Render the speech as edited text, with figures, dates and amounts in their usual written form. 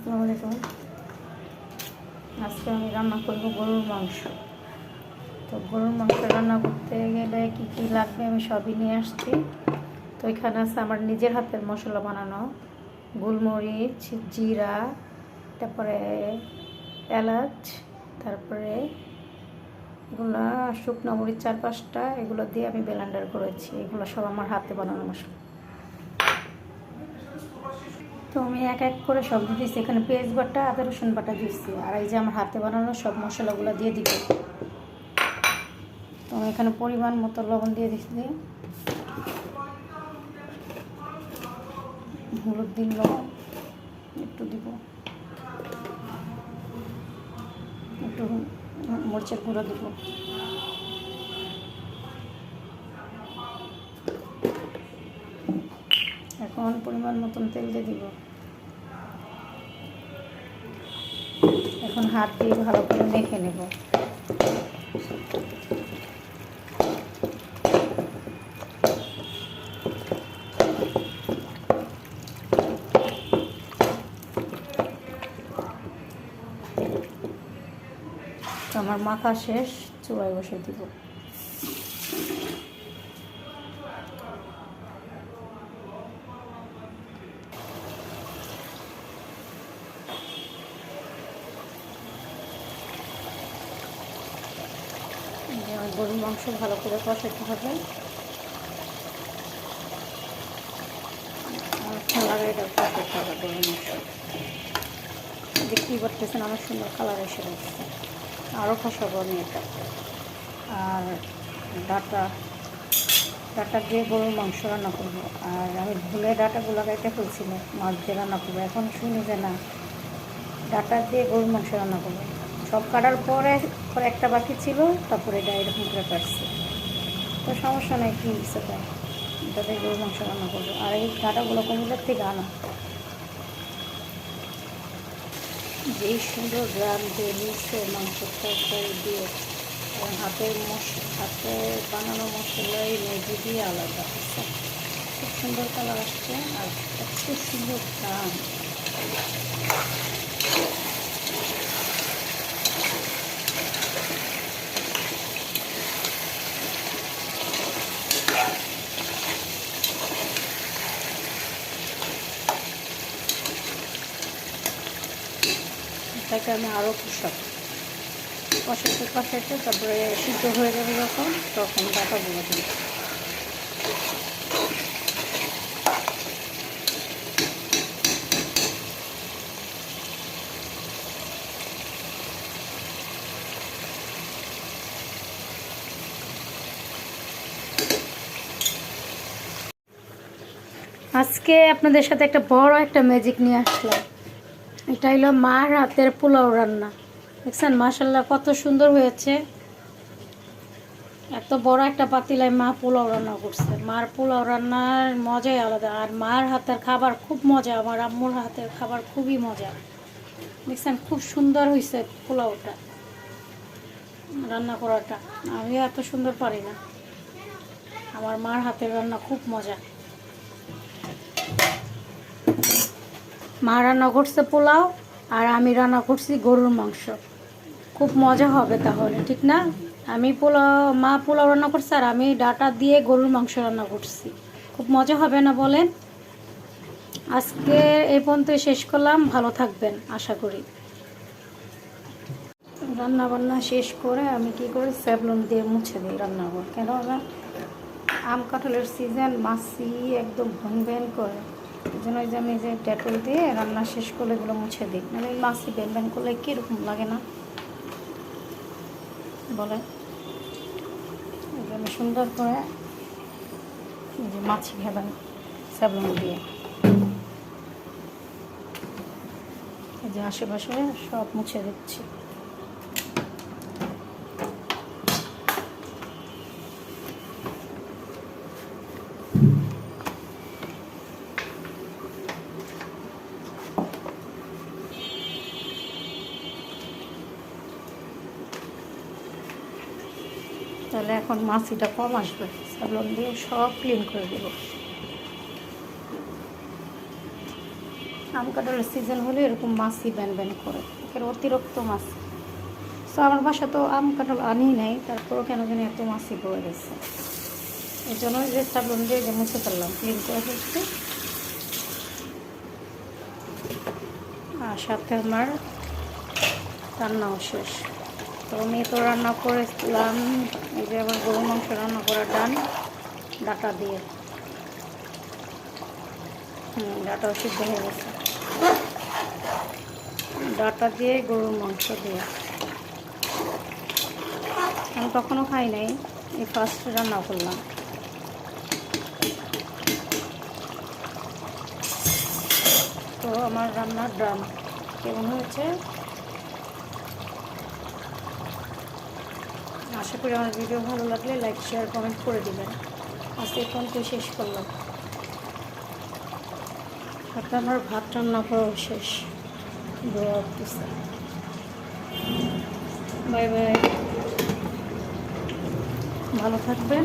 আসসালামু আলাইকুম। আজকে আমি রান্না করব গরুর মাংস। তো গরুর মাংস রান্না করতে গেলে কী কী লাগবে আমি সবই নিয়ে আসছি। তো এখানে আছে আমার নিজের হাতের মশলা বানানো, গোলমরিচ, জিরা, তারপরে এলাচ, তারপরে এগুলো শুকনো মরিচ 4-5টা, এগুলো দিয়ে আমি ব্লেন্ডার করেছি। এগুলো সব আমার হাতে বানানো মশলা। তো আমি এক এক করে সব দিয়েছি। এখানে পেঁয়াজ বাটা, আদা রসুন বাটা দিচ্ছি, আর এই যে আমার হাতে বানানো সব মশলাগুলো দিয়ে দিব। তো আমি এখানে পরিমাণ মতো লবণ দিয়ে দিচ্ছি, হলুদ দিন লবণ একটু দিব, একটু মরিচের গুঁড়ো দিব, এখন পরিমাণ মতন তেল দিয়ে দিব। এখন হাত দিয়ে ভালো করে মেখে নেব। তো আমার মাখা শেষ, চুলায় বসে দিব। গরুর মাংস ভালো করে কষাতে হবে। কালার এটা কষাতে হবে গরুর মাংস। দেখতেই পারতেছেন আমার সুন্দর কালার এসে গেছে। আরও কষাবো আমি এটা। আর ডাটা দিয়ে গরুর মাংস রান্না করবো। আর আমি ভুলে ডাটাগুলো কেটে ফেলছিলাম, মাছ দিয়ে রান্না করবো। এখন শুনি যে না, ডাটা দিয়ে গরুর মাংস রান্না করবো। সব কাটার পরে একটা বাকি ছিল, তারপরে এটা এরকম করে কাটছি। তো সমস্যা নেই, কী সেটা এটা দিয়ে গরুর মাংস রান্না করবো। আর এই ডাটাগুলো কুমিল্লার থেকে আনা, যেই সুন্দর গ্রাম বেরিয়েছে মাংসের তরকারি দিয়ে। হাতে বানানো মশলাই মেজি দিয়ে আলাদা আছে। খুব সুন্দর কালার আসছে আর এত সুন্দর গ্রাম। এটাকে আমি আরও কষাতে তারপরে সিদ্ধ হয়ে যাবে তখন ডাটাগুলো দিই। আজকে আপনাদের সাথে একটা বড় একটা ম্যাজিক নিয়ে আসলাম। এটা হলো মার হাতের পোলাও রান্না। দেখছেন মাশাআল্লাহ কত সুন্দর হয়েছে। এত বড় একটা পাতিলায় মা পোলাও রান্না করছে। মার পোলাও রান্নার মজাই আলাদা। আর মার হাতের খাবার খুব মজা, আমার আম্মুর হাতের খাবার খুবই মজা। দেখছেন খুব সুন্দর হয়েছে পোলাওটা, রান্না করাটা। আমি এত সুন্দর পারি না, আমার মার হাতের রান্না খুব মজা। মা রান্না করছে পোলাও আর আমি রান্না করছি গরুর মাংস। খুব মজা হবে তাহলে, ঠিক না? মা পোলাও রান্না করছে আর আমি ডাটা দিয়ে গরুর মাংস রান্না করছি। খুব মজা হবে না বলেন? আজকে এই পর্যন্ত শেষ করলাম। ভালো থাকবেন আশা করি। রান্না বান্না শেষ করে আমি কি করি, স্যাভলন দিয়ে মুছে দিই রান্নাঘর। কেন না, আম কাঁঠালের সিজন, মাছি একদম ভ্যান করে। এই জন্য যে আমি যে ডেটল দিয়ে রান্না শেষ করলে এগুলো মুছে দিই। মানে মাছি ভ্যান করলে কীরকম লাগে না বলে? আমি সুন্দর করে এই যে মাছি ভেবেন স্যাভলন দিয়ে, এই যে আশেপাশে সব মুছে দিচ্ছি। তাহলে এখন মাছিটা কম আসবে। স্যাভলন দিয়ে সব ক্লিন করে দেব। আম কাঁঠালের সিজন হলে এরকম মাছই ব্যান ব্যান করে, এর অতিরিক্ত মাছ। তো আমার বাসা তো আম কাঁঠাল আনি নাই, তারপরও কেন জানি এত মাছই পড়ে গেছে। এই জন্য যে সাবুন দিয়ে যে মুছে ফেললাম, ক্লিন করে ফেলছি। আর সাথে আমার রান্নাও শেষ। তো আমি তো রান্না করেছিলাম, এই যে আবার গরু মাংস রান্না করা ডান ডাটা দিয়ে। ডাটাও সিদ্ধ হয়ে গেছে, ডাটা দিয়ে গরুর মাংস দিয়ে। আমি কখনো খাই নাই, এই ফার্স্ট রান্না করলাম। তো আমার রান্নার ডান কেমন হয়েছে আশা করি আমার ভিডিও ভালো লাগলে লাইক শেয়ার কমেন্ট করে দিবেন। আজকে পর্যন্ত শেষ করলাম, সাথে আমার ভাত রান্না করাও শেষ। বাই বাই, ভালো থাকবেন।